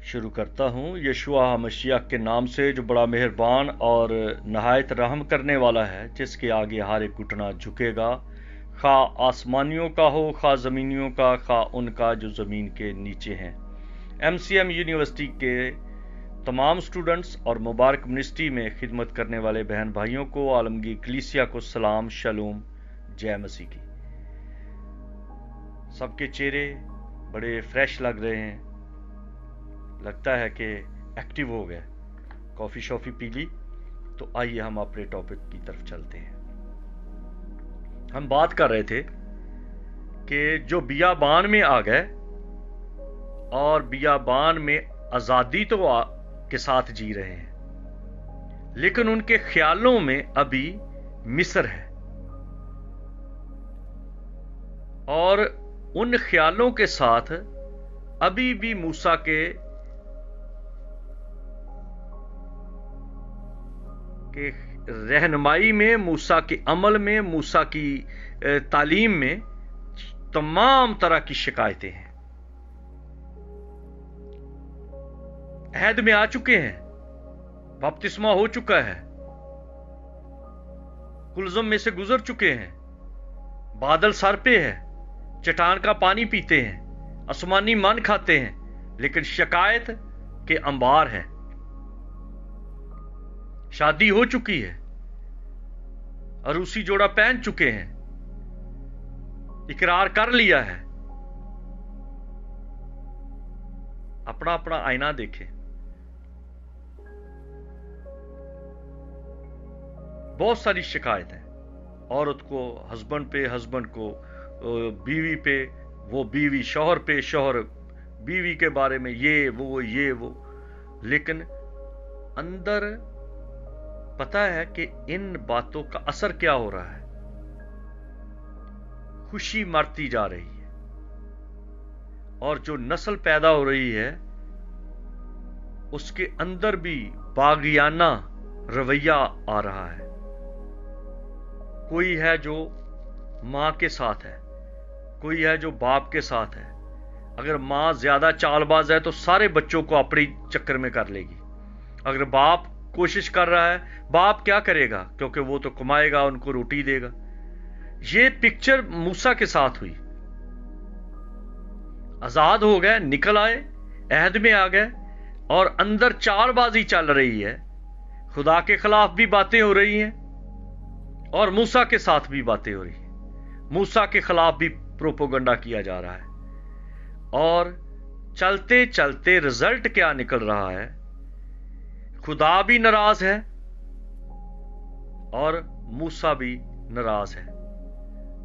شروع کرتا ہوں یشوع مشیح کے نام سے جو بڑا مہربان اور نہایت رحم کرنے والا ہے، جس کے آگے ہر ایک گھٹنا جھکے گا، خواہ آسمانیوں کا ہو، خواہ زمینیوں کا، خواہ ان کا جو زمین کے نیچے ہیں۔ MCM یونیورسٹی کے تمام سٹوڈنٹس اور مبارک منسٹری میں خدمت کرنے والے بہن بھائیوں کو، عالمگیر کلیسیا کو سلام، شلوم، جے مسیح کی۔ سب کے چہرے بڑے فریش لگ رہے ہیں، لگتا ہے کہ ایکٹیو ہو گئے۔ کافی شافی پی لی تو آئیے ہم اپنے ٹاپک کی طرف چلتے ہیں۔ ہم بات کر رہے تھے کہ جو بیابان میں آ گئے اور بیابان میں آزادی تو کے ساتھ جی رہے ہیں، لیکن ان کے خیالوں میں ابھی مصر ہے، اور ان خیالوں کے ساتھ ابھی بھی موسیٰ کے رہنمائی میں، موسیٰ کے عمل میں، موسیٰ کی تعلیم میں تمام طرح کی شکایتیں ہیں۔ عہد میں آ چکے ہیں، بپتسمہ ہو چکا ہے، کلزم میں سے گزر چکے ہیں، بادل سر پہ ہے، چٹان کا پانی پیتے ہیں، آسمانی من کھاتے ہیں، لیکن شکایت کے انبار ہیں۔ شادی ہو چکی ہے، عروسی جوڑا پہن چکے ہیں، اقرار کر لیا ہے۔ اپنا اپنا آئینہ دیکھیں۔ بہت ساری شکایت ہے، عورت کو ہسبینڈ پہ، ہسبینڈ کو بیوی پہ، وہ بیوی شوہر پہ، شوہر بیوی کے بارے میں، یہ وہ، لیکن اندر پتا ہے کہ ان باتوں کا اثر کیا ہو رہا ہے۔ خوشی مرتی جا رہی ہے، اور جو نسل پیدا ہو رہی ہے اس کے اندر بھی باغیانہ رویہ آ رہا ہے۔ کوئی ہے جو ماں کے ساتھ ہے، کوئی ہے جو باپ کے ساتھ ہے۔ اگر ماں زیادہ چال باز ہے تو سارے بچوں کو اپنی چکر میں کر لے گی۔ اگر باپ کوشش کر رہا ہے، باپ کیا کرے گا؟ کیونکہ وہ تو کمائے گا، ان کو روٹی دے گا۔ یہ پکچر موسیٰ کے ساتھ ہوئی۔ آزاد ہو گئے، نکل آئے، عہد میں آ گئے، اور اندر چال بازی چل رہی ہے۔ خدا کے خلاف بھی باتیں ہو رہی ہیں اور موسیٰ کے ساتھ بھی باتیں ہو رہی ہیں۔ موسیٰ کے خلاف بھی پروپوگنڈا کیا جا رہا ہے، اور چلتے چلتے رزلٹ کیا نکل رہا ہے؟ خدا بھی ناراض ہے اور موسیٰ بھی ناراض ہے۔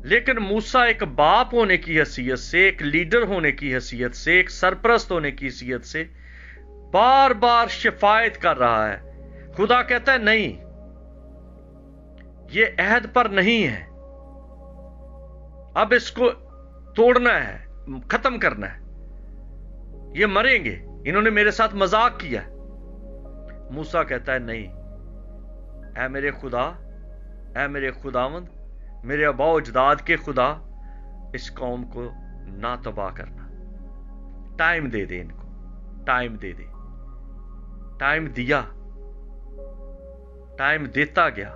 لیکن موسیٰ ایک باپ ہونے کی حیثیت سے، ایک لیڈر ہونے کی حیثیت سے، ایک سرپرست ہونے کی حیثیت سے بار بار شفایت کر رہا ہے۔ خدا کہتا ہے نہیں، یہ عہد پر نہیں ہے، اب اس کو توڑنا ہے، ختم کرنا ہے، یہ مریں گے، انہوں نے میرے ساتھ مذاق کیا۔ موسیٰ کہتا ہے نہیں، اے میرے خدا، اے میرے خداوند، میرے آباء و اجداد کے خدا، اس قوم کو نہ تباہ کرنا، ٹائم دے دے، ان کو ٹائم دے دے۔ ٹائم دیا، ٹائم دیتا گیا،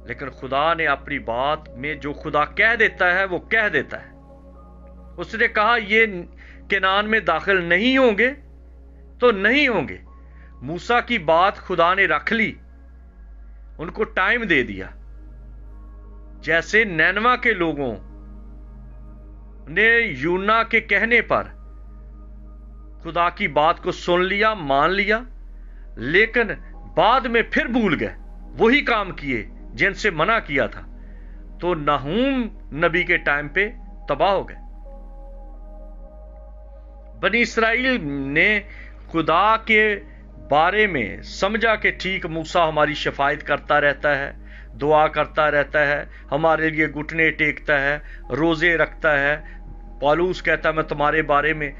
لیکن خدا نے اپنی بات میں جو خدا کہہ دیتا ہے وہ کہہ دیتا ہے۔ اس نے کہا یہ کنعان میں داخل نہیں ہوں گے تو نہیں ہوں گے۔ موسیٰ کی بات خدا نے رکھ لی، ان کو ٹائم دے دیا۔ جیسے نینوا کے لوگوں نے یونا کے کہنے پر خدا کی بات کو سن لیا، مان لیا، لیکن بعد میں پھر بھول گئے، وہی کام کیے جن سے منع کیا تھا، تو نہوم نبی کے ٹائم پہ تباہ ہو گئے۔ بنی اسرائیل نے خدا کے بارے میں سمجھا کہ ٹھیک، موسیٰ ہماری شفاعت کرتا رہتا ہے، دعا کرتا رہتا ہے، ہمارے لیے گھٹنے ٹیکتا ہے، روزے رکھتا ہے۔ پالوس کہتا ہے میں تمہارے بارے میں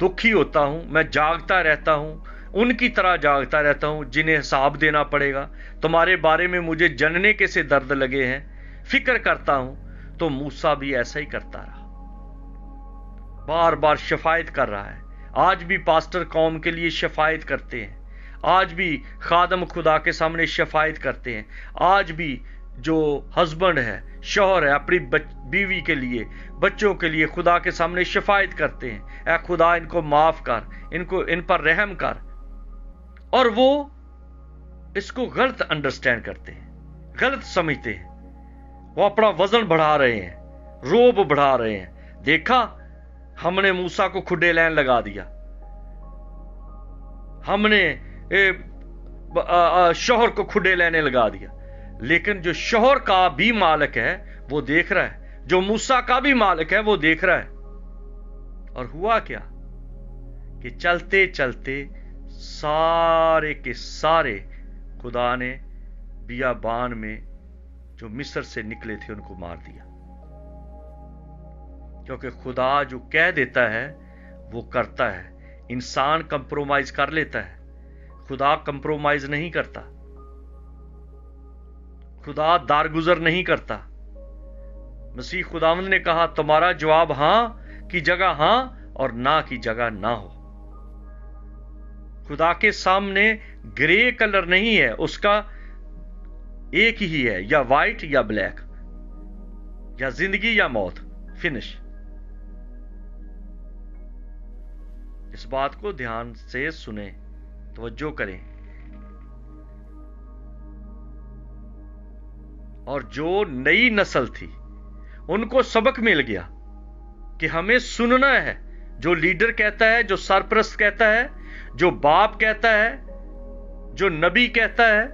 دکھی ہوتا ہوں، میں جاگتا رہتا ہوں، ان کی طرح جاگتا رہتا ہوں جنہیں حساب دینا پڑے گا۔ تمہارے بارے میں مجھے جننے کے سے درد لگے ہیں، فکر کرتا ہوں۔ تو موسیٰ بھی ایسا ہی کرتا رہا، بار بار شفاعت کر رہا ہے، آج بھی پاسٹر قوم کے لیے شفاعت کرتے ہیں، آج بھی خادم خدا کے سامنے شفاعت کرتے ہیں، آج بھی جو ہسبینڈ ہے، شوہر ہے، اپنی بیوی کے لیے، بچوں کے لیے خدا کے سامنے شفاعت کرتے ہیں، اے خدا ان کو معاف کر، ان پر رحم کر، اور وہ اس کو غلط انڈرسٹینڈ کرتے ہیں، غلط سمجھتے ہیں، وہ اپنا وزن بڑھا رہے ہیں، روب بڑھا رہے ہیں، دیکھا ہم نے موسیٰ کو کھڈے لین لگا دیا، ہم نے شوہر کو کھڈے لینے لگا دیا، لیکن جو شوہر کا بھی مالک ہے وہ دیکھ رہا ہے، جو موسیٰ کا بھی مالک ہے وہ دیکھ رہا ہے۔ اور ہوا کیا کہ چلتے چلتے سارے کے سارے خدا نے بیابان میں جو مصر سے نکلے تھے ان کو مار دیا، کیونکہ خدا جو کہہ دیتا ہے وہ کرتا ہے۔ انسان کمپرومائز کر لیتا ہے، خدا کمپرومائز نہیں کرتا، خدا دارگزر نہیں کرتا۔ مسیح خداوند نے کہا تمہارا جواب ہاں کی جگہ ہاں اور نہ کی جگہ نہ ہو۔ خدا کے سامنے گرے کلر نہیں ہے، اس کا ایک ہی ہے، یا وائٹ یا بلیک، یا زندگی یا موت، فنش۔ اس بات کو دھیان سے سنیں، توجہ کریں، اور جو نئی نسل تھی ان کو سبق مل گیا کہ ہمیں سننا ہے جو لیڈر کہتا ہے، جو سرپرست کہتا ہے، جو باپ کہتا ہے، جو نبی کہتا ہے،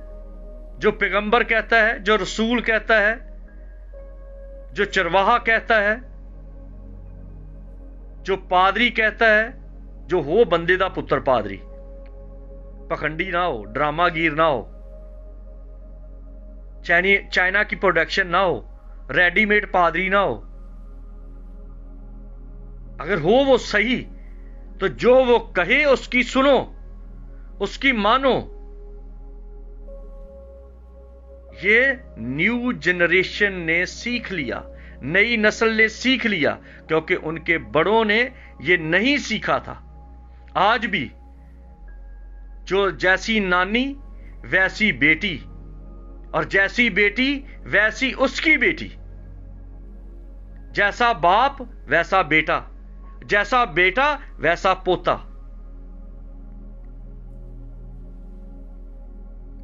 جو پیغمبر کہتا ہے، جو رسول کہتا ہے، جو چرواہا کہتا ہے، جو پادری کہتا ہے، جو ہو بندے دا پتر پادری، پکھنڈی نہ ہو، ڈرامہ گیر نہ ہو، چائنا کی پروڈکشن نہ ہو، ریڈی میڈ پادری نہ ہو۔ اگر ہو وہ صحیح تو جو وہ کہے اس کی سنو، اس کی مانو۔ یہ نیو جنریشن نے سیکھ لیا، نئی نسل نے سیکھ لیا، کیونکہ ان کے بڑوں نے یہ نہیں سیکھا تھا۔ آج بھی جو جیسی نانی ویسی بیٹی، اور جیسی بیٹی ویسی اس کی بیٹی، جیسا باپ ویسا بیٹا، جیسا بیٹا ویسا پوتا۔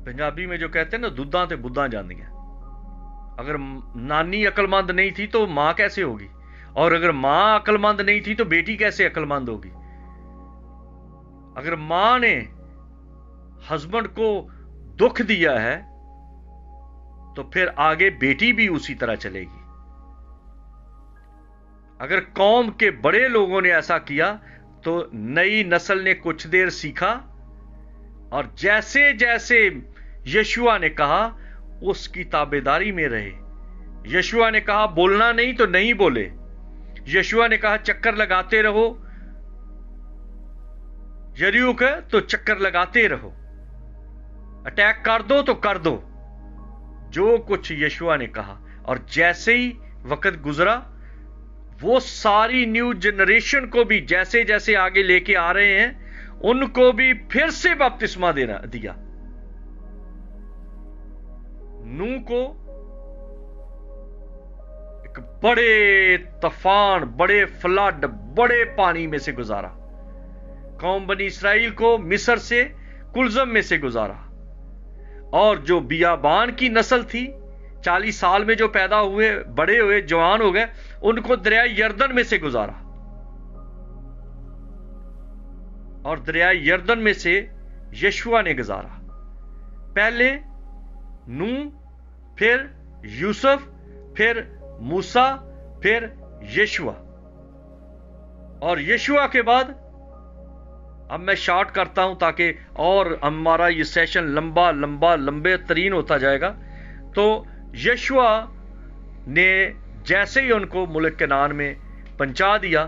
پنجابی میں جو کہتے ہیں نا دودھاں تے بدھاں جاندیاں، اگر نانی عقل مند نہیں تھی تو ماں کیسے ہوگی، اور اگر ماں عقل مند نہیں تھی تو بیٹی کیسے عقل مند ہوگی۔ اگر ماں نے ہسبینڈ کو دکھ دیا ہے تو پھر آگے بیٹی بھی اسی طرح چلے گی۔ اگر قوم کے بڑے لوگوں نے ایسا کیا تو نئی نسل نے کچھ دیر سیکھا، اور جیسے جیسے یشوع نے کہا اس کی تابعداری میں رہے۔ یشوع نے کہا بولنا نہیں تو نہیں بولے، یشوع نے کہا چکر لگاتے رہو، یریحو کا تو چکر لگاتے رہو، اٹیک کر دو تو کر دو، جو کچھ یشوع نے کہا۔ اور جیسے ہی وقت گزرا وہ ساری نیو جنریشن کو بھی جیسے جیسے آگے لے کے آ رہے ہیں ان کو بھی پھر سے بپتسمہ دیا۔ نوح کو ایک بڑے طوفان، بڑے فلڈ، بڑے پانی میں سے گزارا، قوم بنی اسرائیل کو مصر سے کلزم میں سے گزارا، اور جو بیابان کی نسل تھی 40 سال میں جو پیدا ہوئے، بڑے ہوئے، جوان ہو گئے، ان کو دریا یردن میں سے گزارا، اور دریا یردن میں سے یشوع نے گزارا۔ پہلے نوح، پھر یوسف، پھر موسیٰ، پھر یشوع، اور یشوع کے بعد اب میں شارٹ کرتا ہوں تاکہ اور ہمارا یہ سیشن لمبے ترین ہوتا جائے گا۔ تو یشوع نے جیسے ہی ان کو ملک کنعان میں پہنچا دیا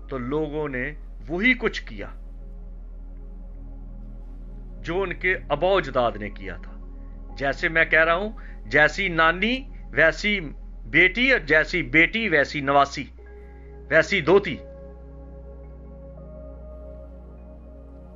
تو لوگوں نے وہی کچھ کیا جو ان کے آباء و اجداد نے کیا تھا۔ جیسے میں کہہ رہا ہوں، جیسی نانی ویسی بیٹی، اور جیسی بیٹی ویسی نواسی، ویسی دوتی۔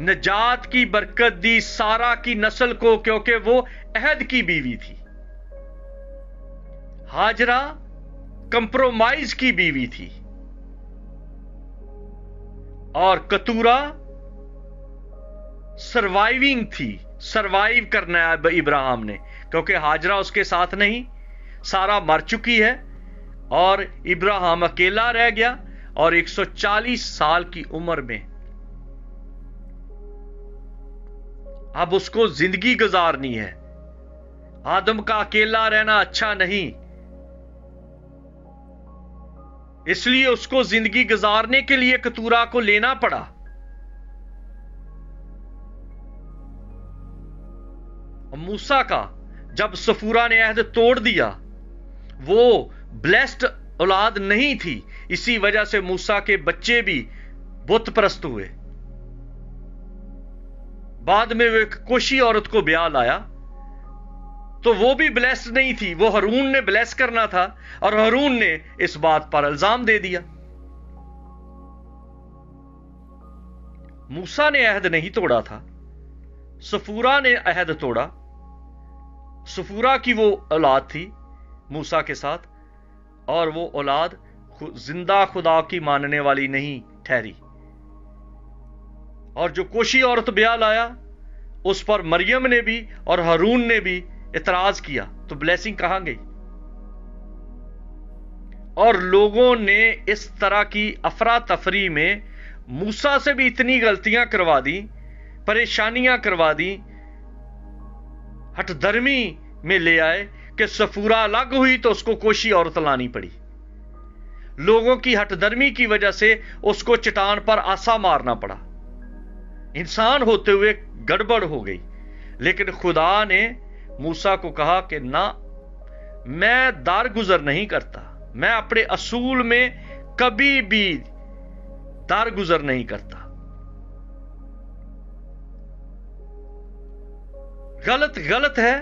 نجات کی برکت دی سارا کی نسل کو، کیونکہ وہ عہد کی بیوی تھی۔ ہاجرہ کمپرومائز کی بیوی تھی، اور کتورہ سروائیونگ تھی، سروائیو کرنا ہے ابراہیم نے، کیونکہ ہاجرہ اس کے ساتھ نہیں، سارا مر چکی ہے اور ابراہیم اکیلا رہ گیا، اور 140 سال کی عمر میں اب اس کو زندگی گزارنی ہے۔ آدم کا اکیلا رہنا اچھا نہیں، اس لیے اس کو زندگی گزارنے کے لیے کتورہ کو لینا پڑا۔ موسیٰ کا جب صفورہ نے عہد توڑ دیا، وہ بلیسڈ اولاد نہیں تھی، اسی وجہ سے موسیٰ کے بچے بھی بت پرست ہوئے۔ بعد میں وہ ایک کوشی عورت کو بیاہ لایا تو وہ بھی بلیسڈ نہیں تھی، وہ ہارون نے بلیس کرنا تھا، اور ہارون نے اس بات پر الزام دے دیا۔ موسیٰ نے عہد نہیں توڑا تھا، صفورہ نے عہد توڑا۔ صفورہ کی وہ اولاد تھی موسیٰ کے ساتھ، اور وہ اولاد زندہ خدا کی ماننے والی نہیں ٹھہری، اور جو کوشی عورت بیاہ لایا اس پر مریم نے بھی اور ہارون نے بھی اعتراض کیا، تو بلیسنگ کہاں گئی؟ اور لوگوں نے اس طرح کی افراتفری میں موسیٰ سے بھی اتنی غلطیاں کروا دی، پریشانیاں کروا دی، ہٹ دھرمی میں لے آئے کہ صفورہ الگ ہوئی تو اس کو کوشی عورت لانی پڑی۔ لوگوں کی ہٹ دھرمی کی وجہ سے اس کو چٹان پر آسا مارنا پڑا۔ انسان ہوتے ہوئے گڑبڑ ہو گئی، لیکن خدا نے موسیٰ کو کہا کہ نہ، میں درگزر نہیں کرتا، میں اپنے اصول میں کبھی بھی درگزر نہیں کرتا۔ غلط ہے،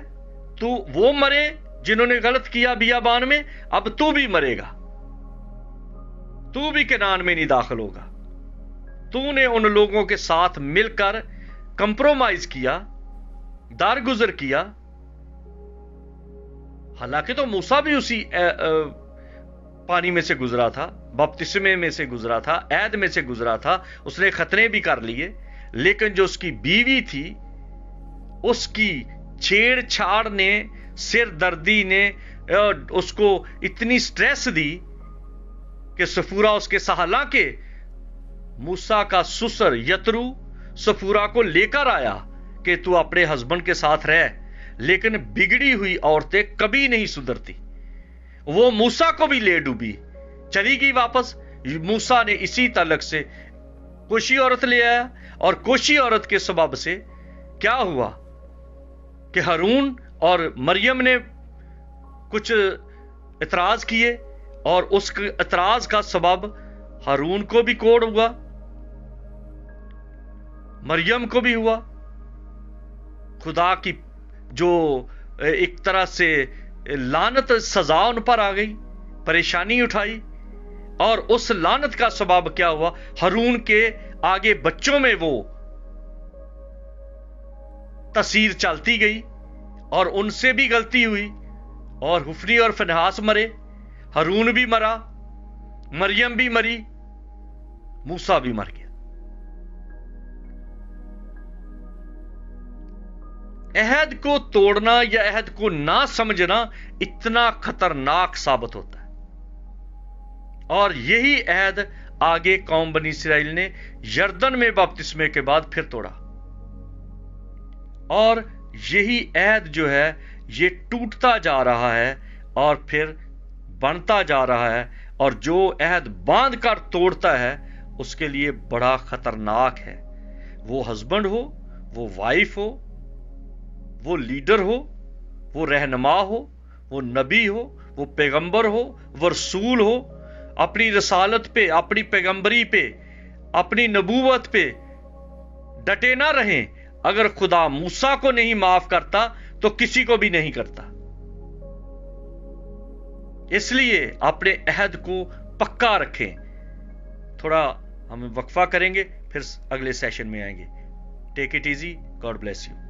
تو وہ مرے جنہوں نے غلط کیا بیابان میں، اب تو بھی مرے گا، تو بھی کنعان میں نہیں داخل ہوگا۔ تو نے ان لوگوں کے ساتھ مل کر کمپرومائز کیا، درگزر کیا۔ حالانکہ تو موسیٰ بھی اسی پانی میں سے گزرا تھا، بپتسمے میں سے گزرا تھا، عہد میں سے گزرا تھا، اس نے ختنے بھی کر لیے، لیکن جو اس کی بیوی تھی، اس کی چھیڑ چھاڑ نے، سر دردی نے اس کو اتنی سٹریس دی کہ صفورہ اس کے حالانکہ موسیٰ کا سسر یترو صفورہ کو لے کر آیا کہ تو اپنے ہسبینڈ کے ساتھ رہ، لیکن بگڑی ہوئی عورتیں کبھی نہیں سدھرتی۔ وہ موسیٰ کو بھی لے ڈوبی، چلی گئی واپس۔ موسیٰ نے اسی تعلق سے کوشی عورت لے آیا، اور کوشی عورت کے سبب سے کیا ہوا کہ ہارون اور مریم نے کچھ اعتراض کیے، اور اس اعتراض کا سبب ہارون کو بھی کوڑ ہوا، مریم کو بھی ہوا۔ خدا کی جو ایک طرح سے لعنت سزا ان پر آ گئی، پریشانی اٹھائی، اور اس لعنت کا سبب کیا ہوا؟ ہارون کے آگے بچوں میں وہ تاثیر چلتی گئی، اور ان سے بھی غلطی ہوئی، اور حفنی اور فنحاس مرے، ہارون بھی مرا، مریم بھی مری، موسیٰ بھی مر گیا۔ عہد کو توڑنا یا عہد کو نہ سمجھنا اتنا خطرناک ثابت ہوتا ہے، اور یہی عہد آگے قوم بنی اسرائیل نے یردن میں بپتسمے کے بعد پھر توڑا، اور یہی عہد جو ہے یہ ٹوٹتا جا رہا ہے اور پھر بنتا جا رہا ہے، اور جو عہد باندھ کر توڑتا ہے اس کے لیے بڑا خطرناک ہے۔ وہ ہسبینڈ ہو، وہ وائف ہو، وہ لیڈر ہو، وہ رہنما ہو، وہ نبی ہو، وہ پیغمبر ہو، وہ رسول ہو، اپنی رسالت پہ، اپنی پیغمبری پہ، اپنی نبوت پہ ڈٹے نہ رہیں۔ اگر خدا موسیٰ کو نہیں معاف کرتا تو کسی کو بھی نہیں کرتا۔ اس لیے اپنے عہد کو پکا رکھیں۔ تھوڑا ہم وقفہ کریں گے، پھر اگلے سیشن میں آئیں گے۔ Take it easy. God bless you.